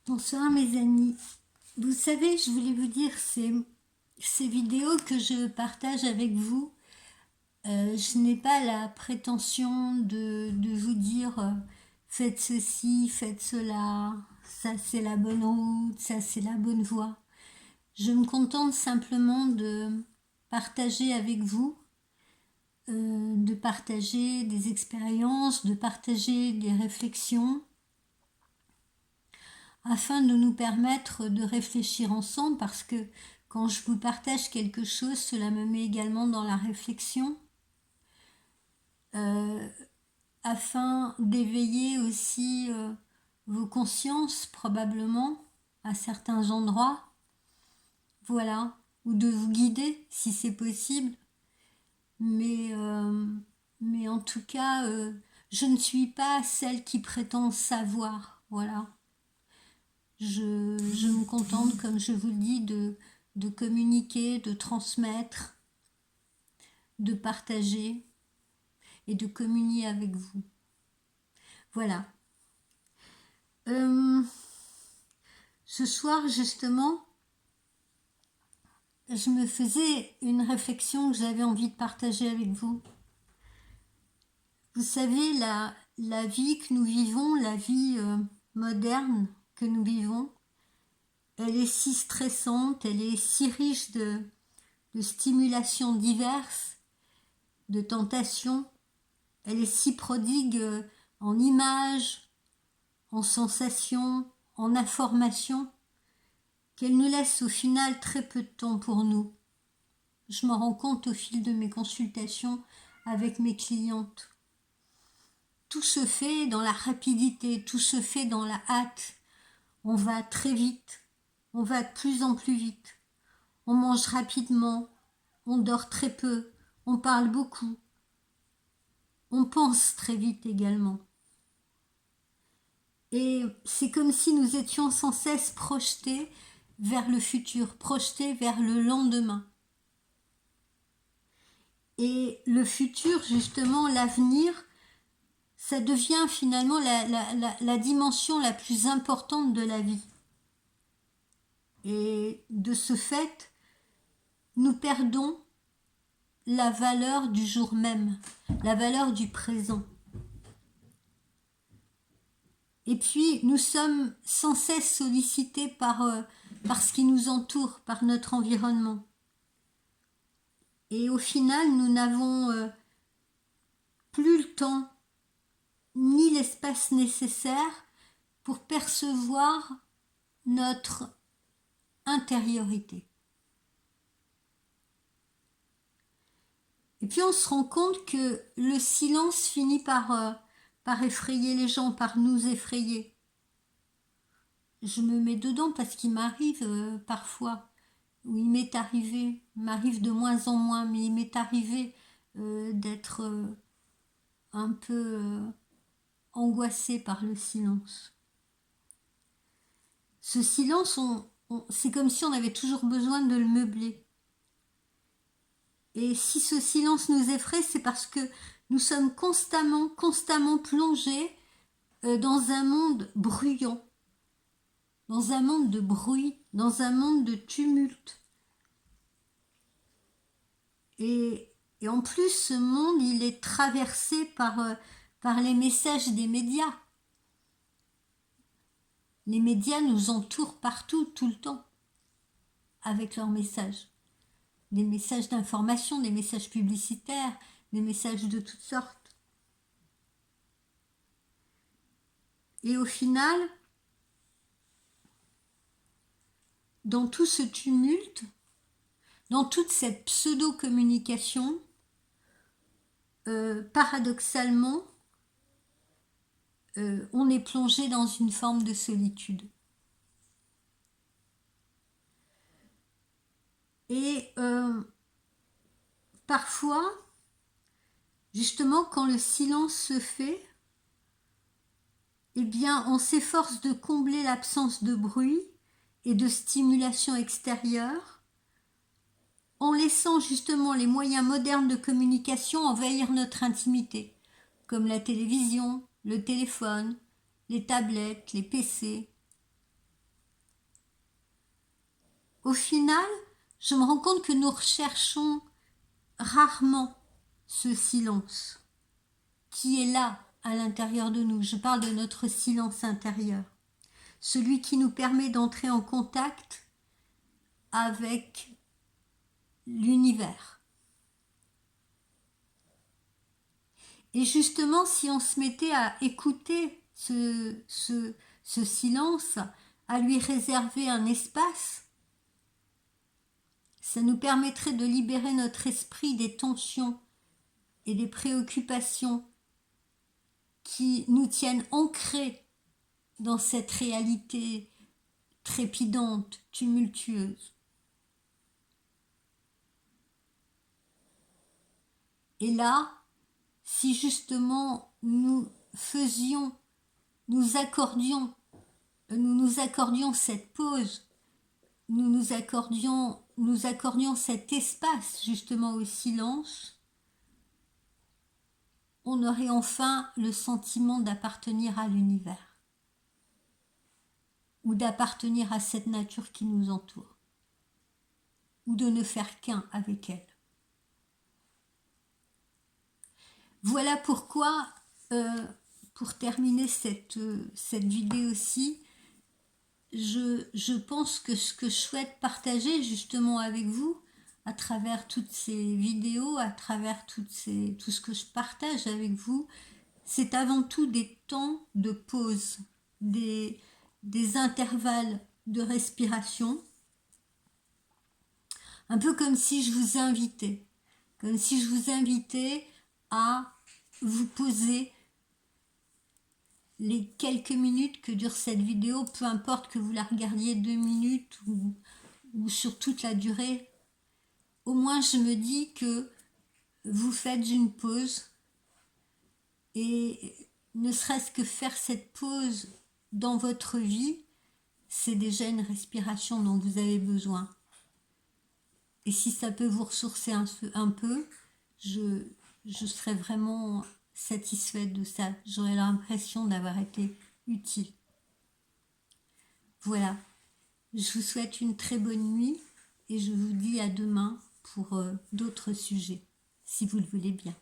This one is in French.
Bonsoir mes amis. Vous savez, je voulais vous dire, ces vidéos que je partage avec vous, je n'ai pas la prétention de vous dire faites ceci, faites cela, ça c'est la bonne route, ça c'est la bonne voie. Je me contente simplement de partager avec vous, de partager des expériences, de partager des réflexions afin de nous permettre de réfléchir ensemble, parce que quand je vous partage quelque chose, cela me met également dans la réflexion, euh, afin d'éveiller aussi vos consciences probablement à certains endroits, voilà, ou de vous guider si c'est possible, mais, euh, mais en tout cas, je ne suis pas celle qui prétend savoir, voilà. Je me contente, comme je vous le dis, de communiquer, de transmettre, de partager et de communier avec vous. Voilà. Euh, Ce soir, justement, je me faisais une réflexion que j'avais envie de partager avec vous. Vous savez, la vie que nous vivons, la vie moderne que nous vivons, elle est si stressante, elle est si riche de stimulations diverses, de tentations. Elle est si prodigue en images, en sensations, en informations, qu'elle nous laisse au final très peu de temps pour nous. Je m'en rends compte au fil de mes consultations avec mes clientes. Tout se fait dans la rapidité, tout se fait dans la hâte. On va très vite, on va de plus en plus vite. On mange rapidement, on dort très peu, on parle beaucoup. On pense très vite également. Et c'est comme si nous étions sans cesse projetés vers le futur, projetés vers le lendemain. Et le futur, justement, l'avenir, ça devient finalement la dimension la plus importante de la vie. Et de ce fait, nous perdons la valeur du jour même, la valeur du présent. Et puis, nous sommes sans cesse sollicités par ce qui nous entoure, par notre environnement. Et au final, nous n'avons plus le temps ni l'espace nécessaire pour percevoir notre intériorité. Et puis on se rend compte que le silence finit par effrayer les gens, par nous effrayer. Je me mets dedans parce qu'il m'arrive parfois, ou il m'arrive de moins en moins, mais il m'est arrivé d'être un peu angoissée par le silence. Ce silence, c'est comme si on avait toujours besoin de le meubler. Et si ce silence nous effraie, c'est parce que nous sommes constamment plongés dans un monde bruyant, dans un monde de bruit, dans un monde de tumulte. Et en plus, ce monde, il est traversé par les messages des médias. Les médias nous entourent partout, tout le temps, avec leurs messages. Des messages d'information, des messages publicitaires, des messages de toutes sortes. Et au final, dans tout ce tumulte, dans toute cette pseudo-communication, paradoxalement, on est plongé dans une forme de solitude. Et parfois, justement, quand le silence se fait, eh bien, on s'efforce de combler l'absence de bruit et de stimulation extérieure, en laissant justement les moyens modernes de communication envahir notre intimité, comme la télévision, le téléphone, les tablettes, les PC. au final, je me rends compte que nous recherchons rarement ce silence qui est là à l'intérieur de nous. Je parle de notre silence intérieur, celui qui nous permet d'entrer en contact avec l'univers. Et justement, si on se mettait à écouter ce silence, à lui réserver un espace, ça nous permettrait de libérer notre esprit des tensions et des préoccupations qui nous tiennent ancrés dans cette réalité trépidante, tumultueuse. Et là, si justement nous nous accordions cette pause, nous accordions cet espace justement au silence, on aurait enfin le sentiment d'appartenir à l'univers ou d'appartenir à cette nature qui nous entoure ou de ne faire qu'un avec elle. Voilà pourquoi, pour terminer cette vidéo-ci, je pense que ce que je souhaite partager justement avec vous, à travers toutes ces vidéos, à travers tout ce que je partage avec vous, c'est avant tout des temps de pause, des intervalles de respiration, un peu comme si je vous invitais, à vous poser les quelques minutes que dure cette vidéo, peu importe que vous la regardiez 2 minutes ou sur toute la durée, au moins je me dis que vous faites une pause et ne serait-ce que faire cette pause dans votre vie, c'est déjà une respiration dont vous avez besoin. Et si ça peut vous ressourcer un peu, je serais vraiment satisfaite de ça. J'aurais l'impression d'avoir été utile. Voilà. Je vous souhaite une très bonne nuit et je vous dis à demain pour d'autres sujets, si vous le voulez bien.